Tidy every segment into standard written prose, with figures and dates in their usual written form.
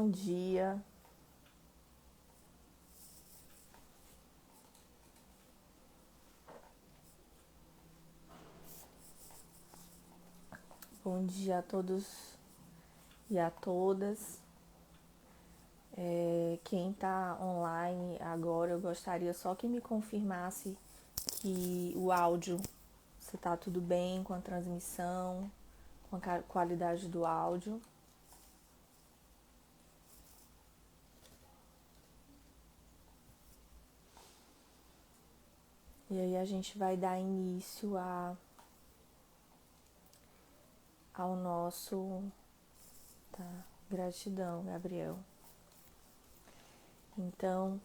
Bom dia. Bom dia a todos e a todas. Quem está online agora, eu gostaria só que me confirmasse que o áudio, se está tudo bem com a transmissão, com a qualidade do áudio. E aí a gente vai dar início ao nosso... Tá, gratidão, Gabriel. Então,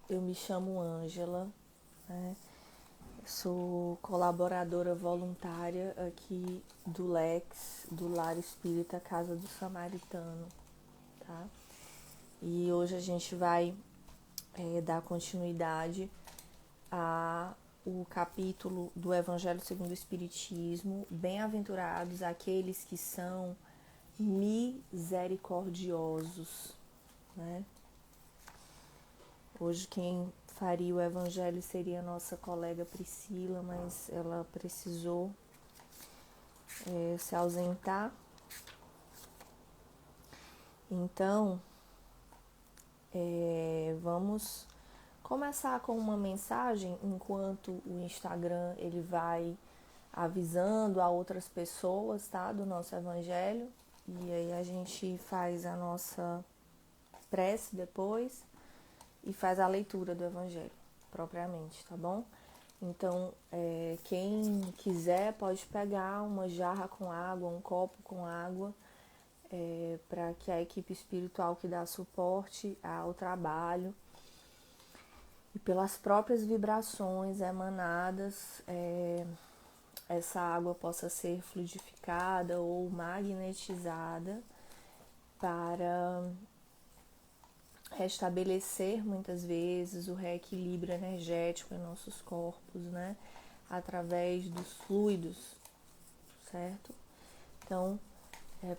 eu me chamo Ângela, né? Sou colaboradora voluntária aqui do LEX, do Lar Espírita Casa do Samaritano, tá? E hoje a gente vai dar continuidade ao capítulo do Evangelho segundo o Espiritismo, Bem-aventurados aqueles que são misericordiosos, né? Hoje quem faria o evangelho seria a nossa colega Priscila, mas ela precisou se ausentar. Então, vamos começar com uma mensagem enquanto o Instagram ele vai avisando a outras pessoas, tá, do nosso evangelho. E aí a gente faz a nossa prece depois e faz a leitura do evangelho propriamente, tá bom? Então, quem quiser pode pegar uma jarra com água, um copo com água, para que a equipe espiritual que dá suporte ao trabalho e pelas próprias vibrações emanadas, essa água possa ser fluidificada ou magnetizada para restabelecer muitas vezes o reequilíbrio energético em nossos corpos, né? Através dos fluidos, certo? Então,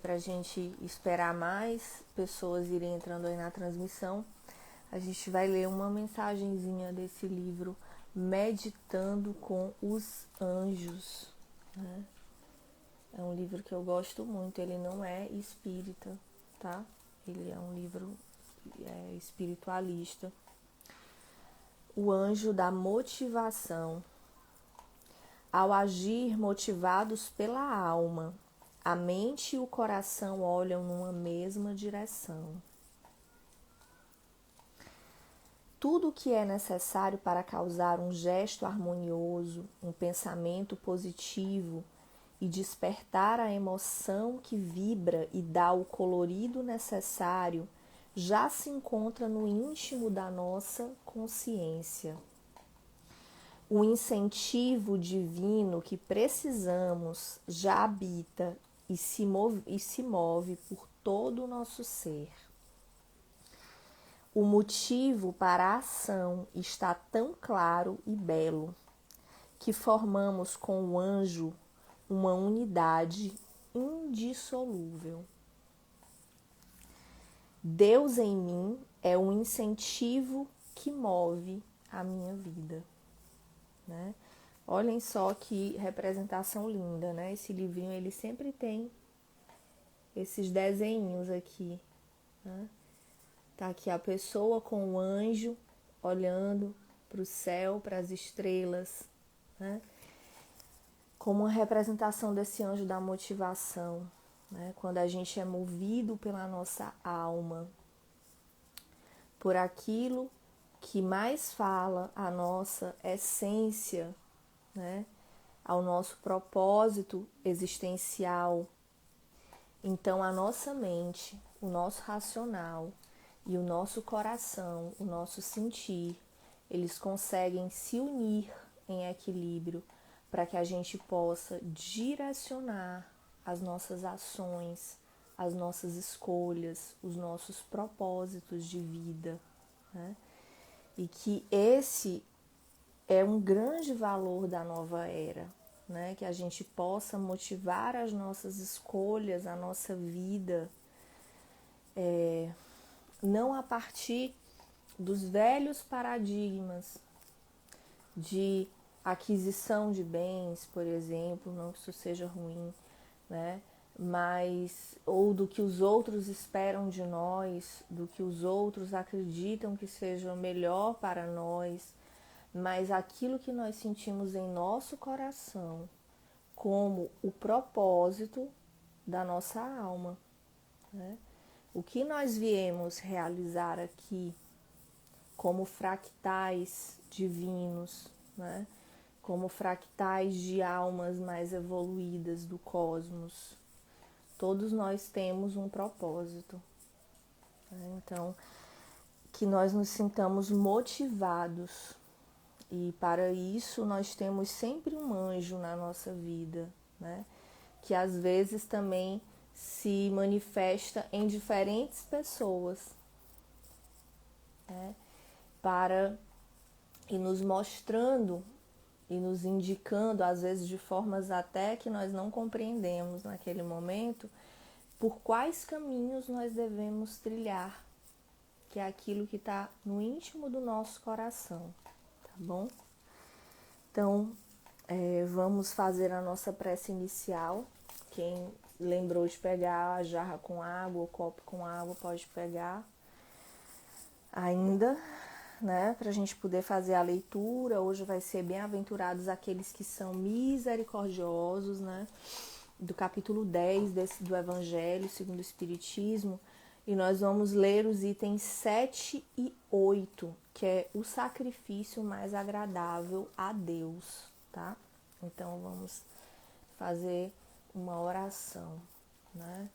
para a gente esperar mais pessoas irem entrando aí na transmissão, a gente vai ler uma mensagenzinha desse livro Meditando com os Anjos, né? É um livro que eu gosto muito, ele não é espírita, tá? Ele é um livro espiritualista. O anjo da motivação. Ao agir motivados pela alma, a mente e o coração olham numa mesma direção. Tudo o que é necessário para causar um gesto harmonioso, um pensamento positivo e despertar a emoção que vibra e dá o colorido necessário já se encontra no íntimo da nossa consciência. O incentivo divino que precisamos já habita e se move por todo o nosso ser. O motivo para a ação está tão claro e belo que formamos com o anjo uma unidade indissolúvel. Deus em mim é o incentivo que move a minha vida, né? Olhem só que representação linda, né? Esse livrinho ele sempre tem esses desenhos aqui, né? Tá aqui a pessoa com o anjo olhando para o céu, para as estrelas, né? Como uma representação desse anjo da motivação, né? Quando a gente é movido pela nossa alma, por aquilo que mais fala a nossa essência, né? Ao nosso propósito existencial. Então a nossa mente, o nosso racional e o nosso coração, o nosso sentir, eles conseguem se unir em equilíbrio para que a gente possa direcionar as nossas ações, as nossas escolhas, os nossos propósitos de vida, né? E que esse é um grande valor da nova era, né? Que a gente possa motivar as nossas escolhas, a nossa vida, não a partir dos velhos paradigmas de aquisição de bens, por exemplo, não que isso seja ruim, né? Mas, ou do que os outros esperam de nós, do que os outros acreditam que seja melhor para nós, mas aquilo que nós sentimos em nosso coração como o propósito da nossa alma, né? O que nós viemos realizar aqui como fractais divinos, né? Como fractais de almas mais evoluídas do cosmos. Todos nós temos um propósito, né? Então, que nós nos sintamos motivados. E para isso nós temos sempre um anjo na nossa vida, né? Que às vezes também se manifesta em diferentes pessoas, né? Para ir nos mostrando e nos indicando, às vezes de formas até que nós não compreendemos naquele momento, por quais caminhos nós devemos trilhar, que é aquilo que está no íntimo do nosso coração, tá bom? Então, vamos fazer a nossa prece inicial. Quem lembrou de pegar a jarra com água, o copo com água, pode pegar ainda, né? Para a gente poder fazer a leitura. Hoje vai ser bem-aventurados aqueles que são misericordiosos, né? Do capítulo 10 do Evangelho segundo o Espiritismo. E nós vamos ler os itens 7 e 8, que é o sacrifício mais agradável a Deus, tá? Então vamos fazer uma oração, né?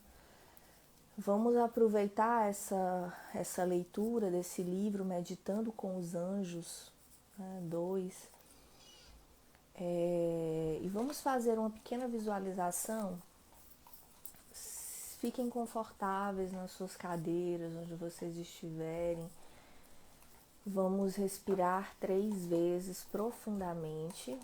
Vamos aproveitar essa leitura desse livro, Meditando com os Anjos, né, 2, e vamos fazer uma pequena visualização. Fiquem confortáveis nas suas cadeiras, onde vocês estiverem. Vamos respirar 3 vezes profundamente.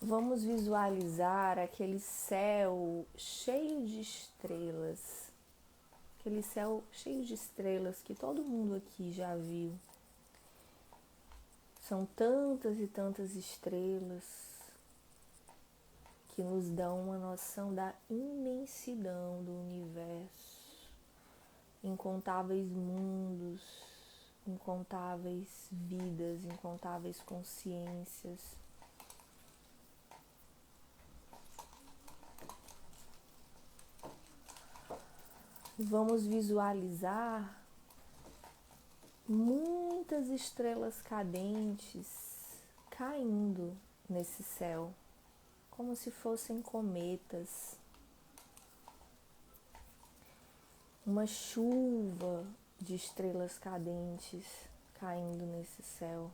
Vamos visualizar aquele céu cheio de estrelas. Aquele céu cheio de estrelas que todo mundo aqui já viu. São tantas e tantas estrelas que nos dão uma noção da imensidão do universo. Incontáveis mundos, incontáveis vidas, incontáveis consciências. Vamos visualizar muitas estrelas cadentes caindo nesse céu, como se fossem cometas. Uma chuva de estrelas cadentes caindo nesse céu.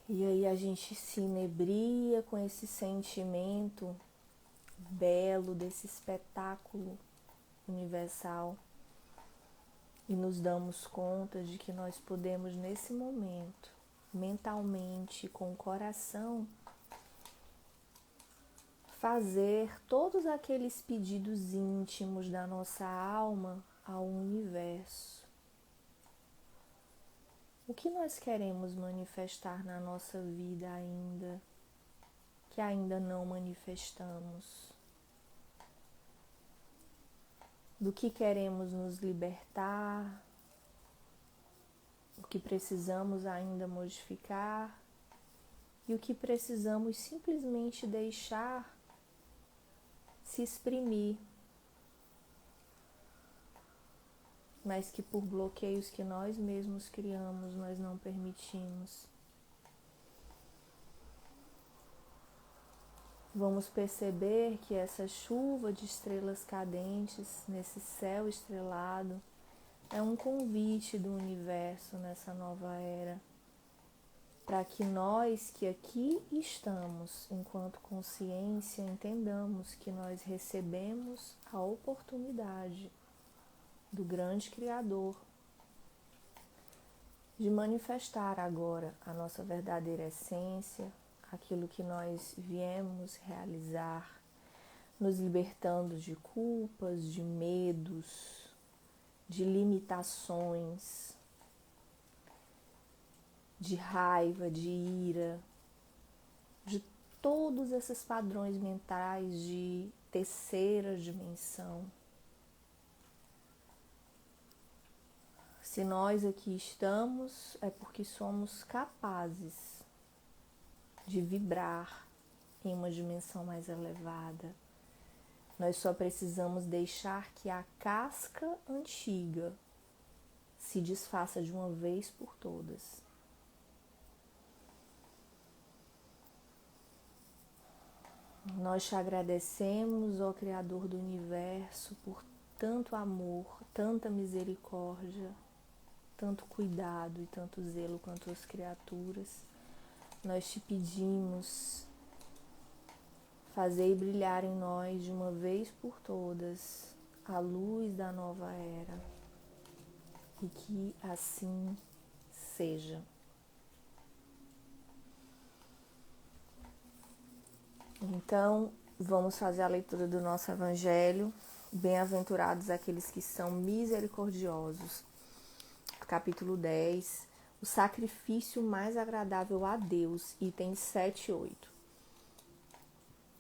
E aí a gente se inebria com esse sentimento belo desse espetáculo universal e nos damos conta de que nós podemos nesse momento, mentalmente, com o coração, fazer todos aqueles pedidos íntimos da nossa alma ao universo. O que nós queremos manifestar na nossa vida ainda, que ainda não manifestamos? Do que queremos nos libertar? O que precisamos ainda modificar? E o que precisamos simplesmente deixar se exprimir, mas que por bloqueios que nós mesmos criamos, nós não permitimos. Vamos perceber que essa chuva de estrelas cadentes nesse céu estrelado É um convite do universo nessa nova era, para que nós que aqui estamos, enquanto consciência, entendamos que nós recebemos a oportunidade do grande Criador de manifestar agora a nossa verdadeira essência, aquilo que nós viemos realizar, nos libertando de culpas, de medos, de limitações, de raiva, de ira, de todos esses padrões mentais de terceira dimensão. Se nós aqui estamos, é porque somos capazes de vibrar em uma dimensão mais elevada. Nós só precisamos deixar que a casca antiga se desfaça de uma vez por todas. Nós te agradecemos, ó Criador do Universo, por tanto amor, tanta misericórdia, tanto cuidado e tanto zelo com as tuas criaturas. Nós te pedimos, fazei brilhar em nós de uma vez por todas a luz da nova era, e que assim seja. Então, vamos fazer a leitura do nosso Evangelho. Bem-aventurados aqueles que são misericordiosos. Capítulo 10, o sacrifício mais agradável a Deus, itens 7 e 8.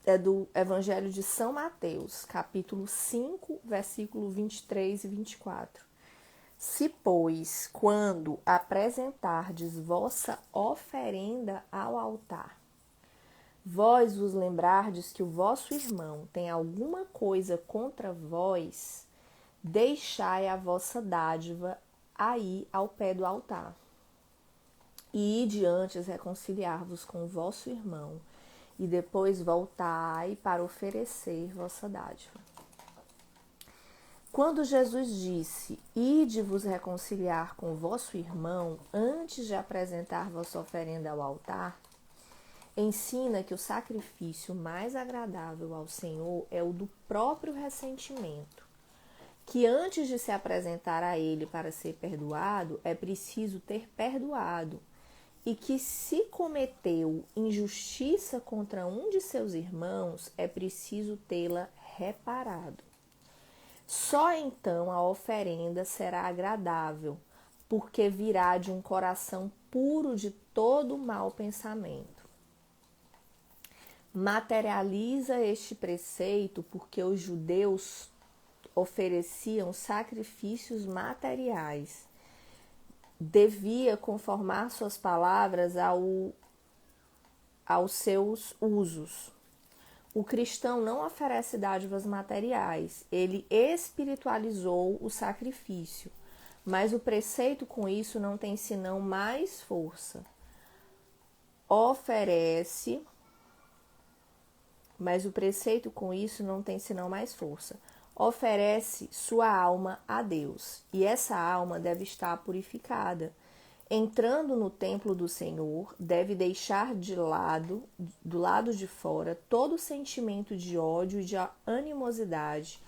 É do Evangelho de São Mateus, capítulo 5, versículo 23 e 24. Se, pois, quando apresentardes vossa oferenda ao altar, vós vos lembrardes que o vosso irmão tem alguma coisa contra vós, deixai a vossa dádiva aí ao pé do altar. E ide antes reconciliar-vos com o vosso irmão, e depois voltai para oferecer vossa dádiva. Quando Jesus disse, ide vos reconciliar com o vosso irmão, antes de apresentar vossa oferenda ao altar, ensina que o sacrifício mais agradável ao Senhor é o do próprio ressentimento, que antes de se apresentar a Ele para ser perdoado, é preciso ter perdoado, e que se cometeu injustiça contra um de seus irmãos, é preciso tê-la reparado. Só então a oferenda será agradável, porque virá de um coração puro de todo mau pensamento. Materializa este preceito porque os judeus ofereciam sacrifícios materiais. Devia conformar suas palavras aos seus usos. O cristão não oferece dádivas materiais, ele espiritualizou o sacrifício, mas o preceito com isso não tem senão mais força. Oferece sua alma a Deus, e essa alma deve estar purificada. Entrando no templo do Senhor, deve deixar do lado de fora, todo sentimento de ódio e de animosidade,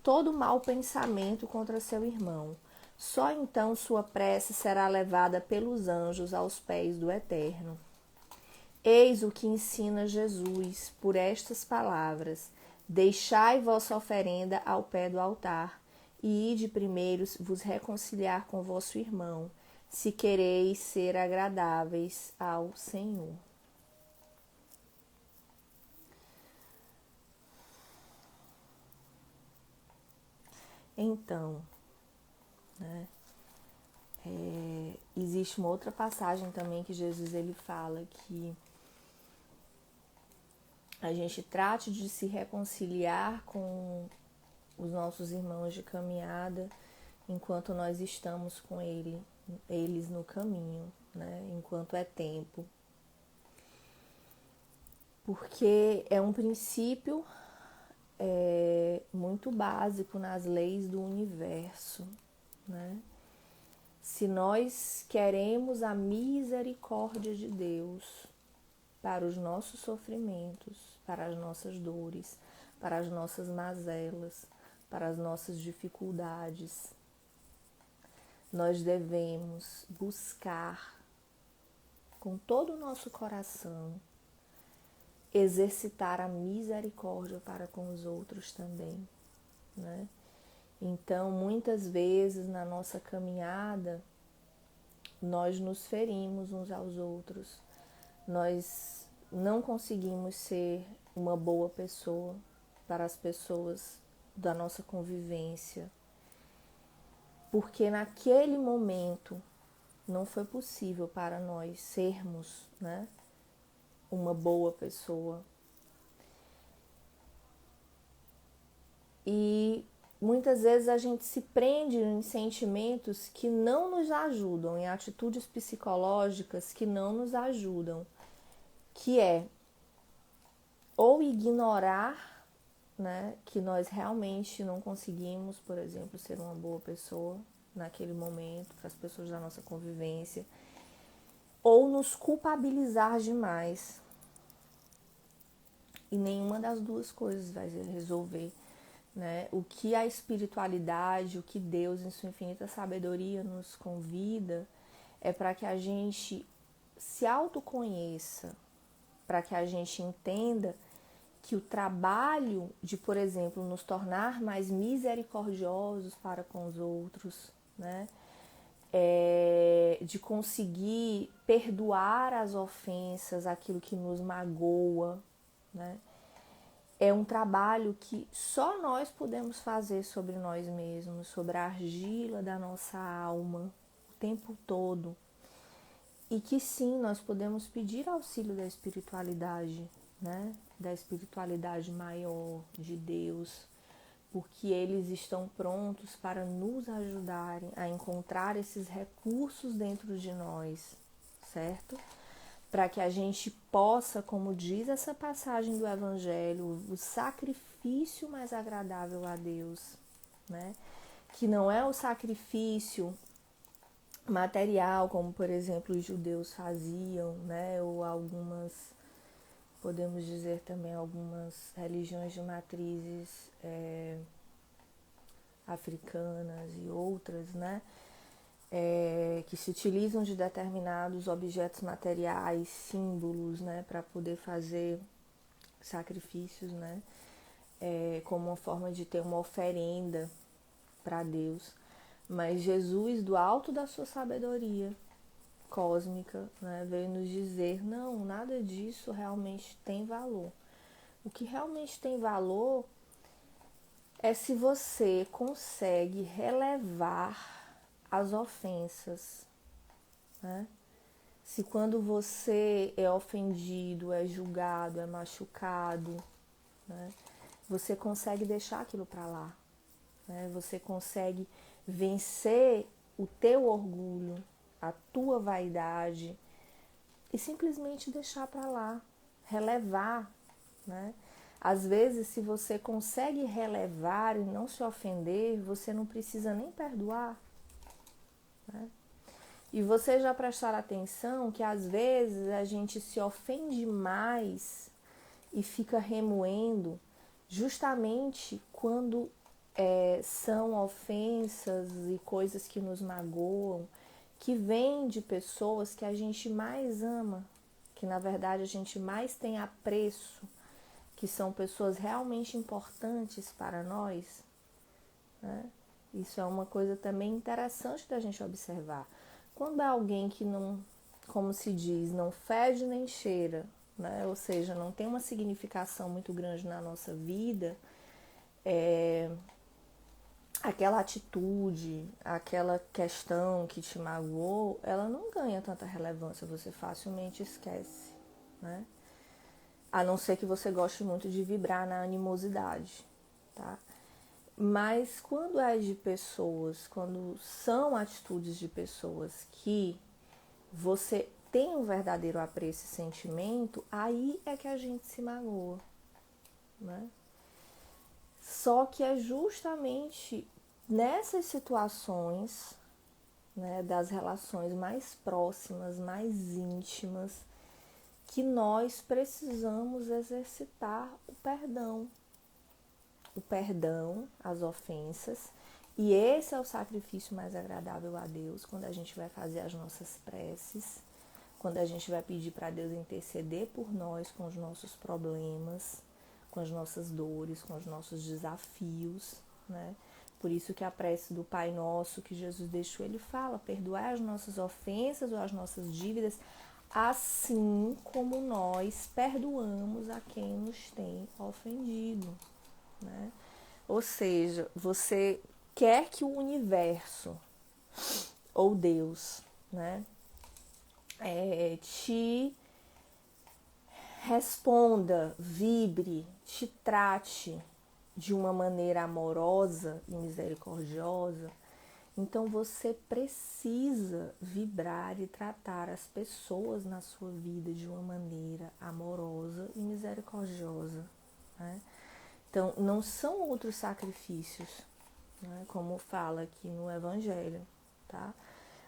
todo mau pensamento contra seu irmão. Só então sua prece será levada pelos anjos aos pés do Eterno. Eis o que ensina Jesus por estas palavras: deixai vossa oferenda ao pé do altar, e ide primeiro vos reconciliar com vosso irmão, se quereis ser agradáveis ao Senhor. Então, existe uma outra passagem também que Jesus ele fala que a gente trate de se reconciliar com os nossos irmãos de caminhada enquanto nós estamos com eles no caminho, enquanto é tempo. Porque é um princípio muito básico nas leis do universo. né? Se nós queremos a misericórdia de Deus para os nossos sofrimentos, para as nossas dores, para as nossas mazelas, para as nossas dificuldades, nós devemos buscar com todo o nosso coração exercitar a misericórdia para com os outros também, né? Então, muitas vezes na nossa caminhada, nós nos ferimos uns aos outros, nós não conseguimos ser uma boa pessoa para as pessoas da nossa convivência, porque naquele momento não foi possível para nós sermos, né, uma boa pessoa. E muitas vezes a gente se prende em sentimentos que não nos ajudam, em atitudes psicológicas que não nos ajudam, que é ou ignorar, né, que nós realmente não conseguimos, por exemplo, ser uma boa pessoa naquele momento para as pessoas da nossa convivência, ou nos culpabilizar demais. E nenhuma das duas coisas vai resolver, né? O que a espiritualidade, o que Deus em sua infinita sabedoria nos convida é para que a gente se autoconheça, para que a gente entenda que o trabalho de, por exemplo, nos tornar mais misericordiosos para com os outros, né? De conseguir perdoar as ofensas, aquilo que nos magoa, né? É um trabalho que só nós podemos fazer sobre nós mesmos, sobre a argila da nossa alma, o tempo todo. E que sim, nós podemos pedir auxílio da espiritualidade, né? Da espiritualidade maior, de Deus, porque eles estão prontos para nos ajudarem a encontrar esses recursos dentro de nós, certo? Para que a gente possa, como diz essa passagem do Evangelho, o sacrifício mais agradável a Deus, né? Que não é o sacrifício material, como por exemplo os judeus faziam, né? Ou algumas, podemos dizer também, algumas religiões de matrizes africanas e outras, né? Que se utilizam de determinados objetos materiais, símbolos, né, para poder fazer sacrifícios, né, como uma forma de ter uma oferenda para Deus. Mas Jesus, do alto da sua sabedoria cósmica, né, veio nos dizer, não, nada disso realmente tem valor. O que realmente tem valor é se você consegue relevar as ofensas, né? Se quando você é ofendido, é julgado, é machucado, né? Você consegue deixar aquilo para lá, né? Você consegue vencer o teu orgulho, a tua vaidade e simplesmente deixar para lá, relevar, né? Às vezes, se você consegue relevar e não se ofender, você não precisa nem perdoar, né? E você já prestar atenção que às vezes a gente se ofende mais e fica remoendo justamente quando são ofensas e coisas que nos magoam, que vêm de pessoas que a gente mais ama, que na verdade a gente mais tem apreço, que são pessoas realmente importantes para nós, né? Isso é uma coisa também interessante da gente observar. Quando há alguém que não, como se diz, não fede nem cheira, né? Ou seja, não tem uma significação muito grande na nossa vida, aquela atitude, aquela questão que te magoou, ela não ganha tanta relevância, você facilmente esquece, né? A não ser que você goste muito de vibrar na animosidade, tá? Mas quando é de pessoas, quando são atitudes de pessoas que você tem um verdadeiro apreço e sentimento, aí é que a gente se magoa, né? Só que é justamente nessas situações, né, das relações mais próximas, mais íntimas, que nós precisamos exercitar o perdão às ofensas, e esse é o sacrifício mais agradável a Deus, quando a gente vai fazer as nossas preces, quando a gente vai pedir para Deus interceder por nós com os nossos problemas, com as nossas dores, com os nossos desafios, né? Por isso que a prece do Pai Nosso que Jesus deixou, ele fala: perdoai as nossas ofensas ou as nossas dívidas, assim como nós perdoamos a quem nos tem ofendido, né? Ou seja, você quer que o universo ou Deus, né, te responda, vibre, te trate de uma maneira amorosa e misericordiosa, então você precisa vibrar e tratar as pessoas na sua vida de uma maneira amorosa e misericordiosa, né? Então, não são outros sacrifícios, né, como fala aqui no Evangelho, tá?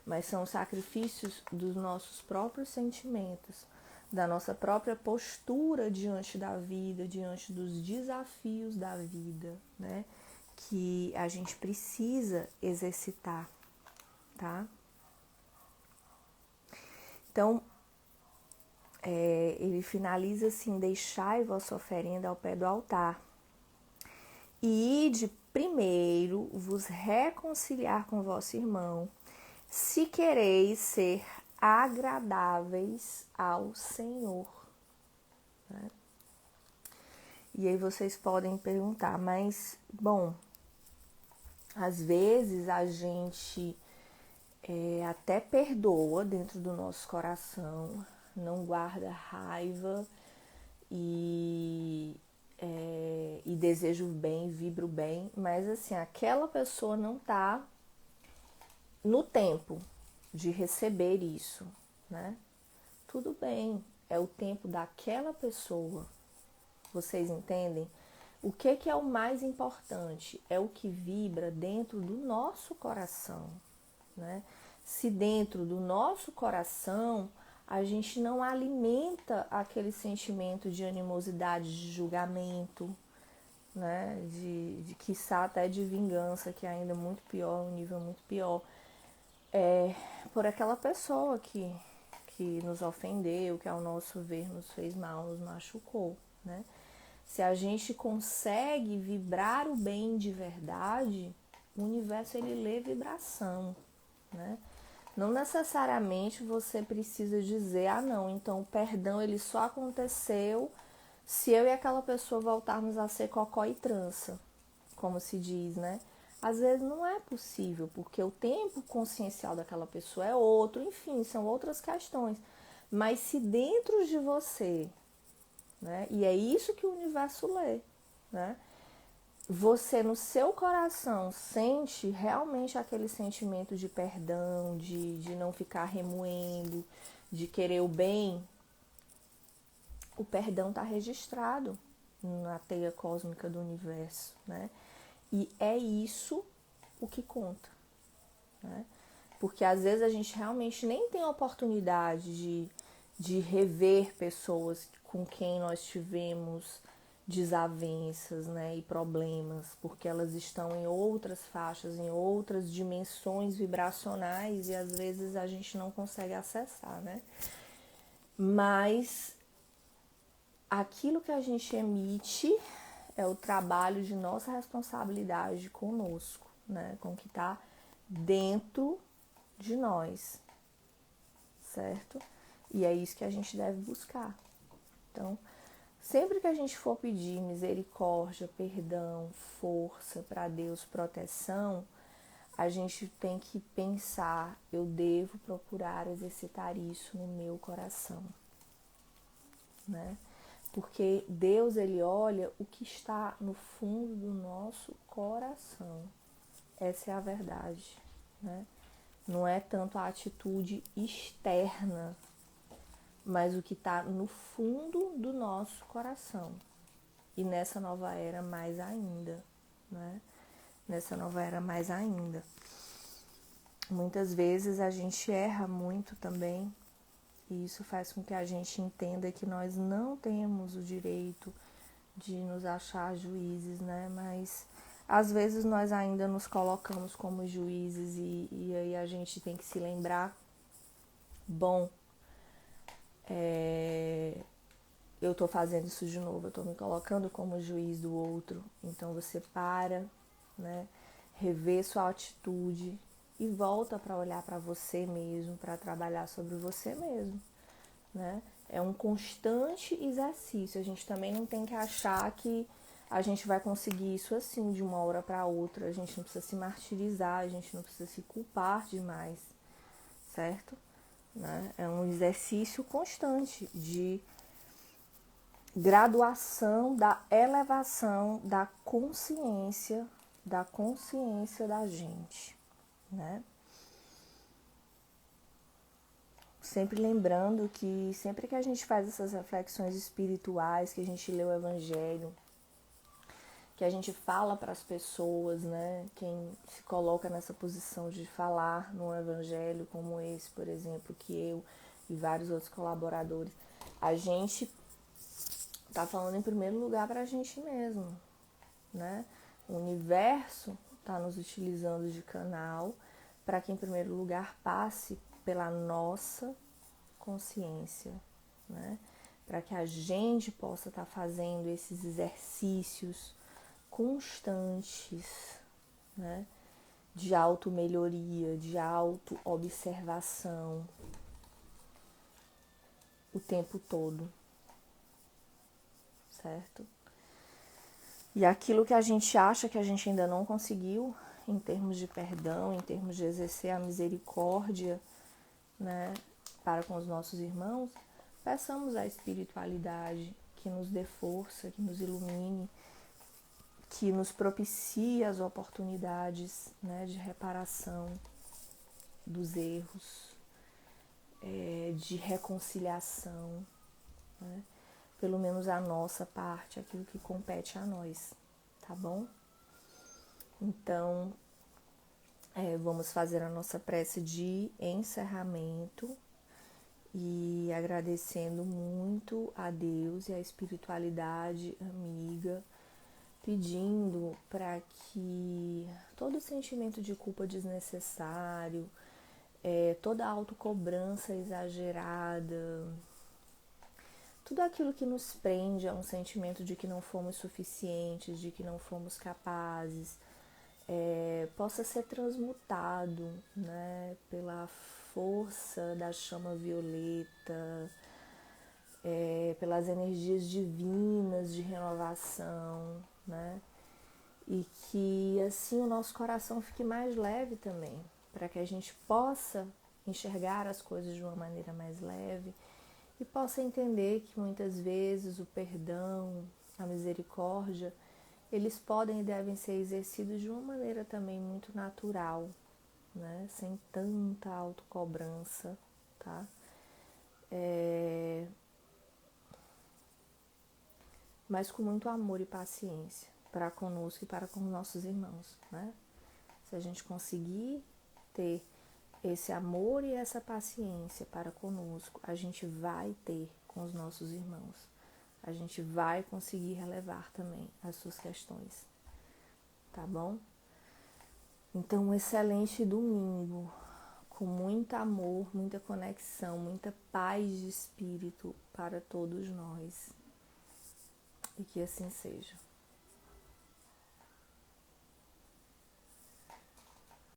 Mas são sacrifícios dos nossos próprios sentimentos, da nossa própria postura diante da vida, diante dos desafios da vida, né? Que a gente precisa exercitar, tá? Então, ele finaliza assim: deixai vossa oferenda ao pé do altar, e ide primeiro vos reconciliar com vosso irmão, se quereis ser agradáveis ao Senhor, né? E aí vocês podem perguntar, mas, bom, às vezes a gente até perdoa dentro do nosso coração, não guarda raiva e deseja o bem, vibra o bem, mas assim, aquela pessoa não está no tempo de receber isso, né? Tudo bem, é o tempo daquela pessoa. Vocês entendem? O que é o mais importante? É o que vibra dentro do nosso coração, né? Se dentro do nosso coração a gente não alimenta aquele sentimento de animosidade, de julgamento, né? De quiçá até de vingança, que é ainda muito pior, um nível muito pior, por aquela pessoa que nos ofendeu, que ao nosso ver nos fez mal, nos machucou, né? Se a gente consegue vibrar o bem de verdade, o universo ele lê vibração, né? Não necessariamente você precisa dizer, não, então o perdão ele só aconteceu se eu e aquela pessoa voltarmos a ser cocó e trança, como se diz, né? Às vezes não é possível, porque o tempo consciencial daquela pessoa é outro, enfim, são outras questões. Mas se dentro de você, né, e é isso que o universo lê, né? Você no seu coração sente realmente aquele sentimento de perdão, de não ficar remoendo, de querer o bem, o perdão está registrado na teia cósmica do universo, né? E é isso o que conta, né? Porque às vezes a gente realmente nem tem a oportunidade de rever pessoas com quem nós tivemos desavenças, né, e problemas, porque elas estão em outras faixas, em outras dimensões vibracionais e às vezes a gente não consegue acessar, né? Mas aquilo que a gente emite é o trabalho de nossa responsabilidade conosco, né, com o que está dentro de nós, certo? E é isso que a gente deve buscar. Então, sempre que a gente for pedir misericórdia, perdão, força para Deus, proteção, a gente tem que pensar, eu devo procurar exercitar isso no meu coração, né? Porque Deus, ele olha o que está no fundo do nosso coração. Essa é a verdade, né? Não é tanto a atitude externa, mas o que está no fundo do nosso coração. E nessa nova era mais ainda, né? nessa nova era mais ainda. Muitas vezes a gente erra muito também, e isso faz com que a gente entenda que nós não temos o direito de nos achar juízes, né? Mas às vezes nós ainda nos colocamos como juízes e aí a gente tem que se lembrar, bom, eu tô fazendo isso de novo, eu tô me colocando como juiz do outro. Então você para, né? Revê sua atitude e volta para olhar para você mesmo, para trabalhar sobre você mesmo, né? É um constante exercício. A gente também não tem que achar que a gente vai conseguir isso assim de uma hora para outra. A gente não precisa se martirizar, a gente não precisa se culpar demais, certo? Né? É um exercício constante de graduação da elevação da consciência da gente, né? Sempre lembrando que sempre que a gente faz essas reflexões espirituais, que a gente lê o Evangelho, que a gente fala para as pessoas, né? Quem se coloca nessa posição de falar no Evangelho, como esse, por exemplo, que eu e vários outros colaboradores, a gente tá falando em primeiro lugar para a gente mesmo, né? O universo está nos utilizando de canal para que, em primeiro lugar, passe pela nossa consciência, né? Para que a gente possa estar fazendo esses exercícios constantes, né? De auto-melhoria, de auto-observação o tempo todo, certo? E aquilo que a gente acha que a gente ainda não conseguiu, em termos de perdão, em termos de exercer a misericórdia, né, para com os nossos irmãos, peçamos à espiritualidade que nos dê força, que nos ilumine, que nos propicie as oportunidades, né, de reparação dos erros, de reconciliação, né, pelo menos a nossa parte, aquilo que compete a nós, tá bom? Então, vamos fazer a nossa prece de encerramento e agradecendo muito a Deus e a espiritualidade amiga, pedindo para que todo sentimento de culpa desnecessário, toda autocobrança exagerada, tudo aquilo que nos prende a um sentimento de que não fomos suficientes, de que não fomos capazes, possa ser transmutado, né, pela força da chama violeta, pelas energias divinas de renovação, né, e que assim o nosso coração fique mais leve também, para que a gente possa enxergar as coisas de uma maneira mais leve e possa entender que muitas vezes o perdão, a misericórdia, eles podem e devem ser exercidos de uma maneira também muito natural, né? Sem tanta autocobrança, tá? Mas com muito amor e paciência para conosco e para com nossos irmãos, né? Se a gente conseguir ter esse amor e essa paciência para conosco, a gente vai ter com os nossos irmãos. A gente vai conseguir relevar também as suas questões, tá bom? Então, um excelente domingo, com muito amor, muita conexão, muita paz de espírito para todos nós. E que assim seja.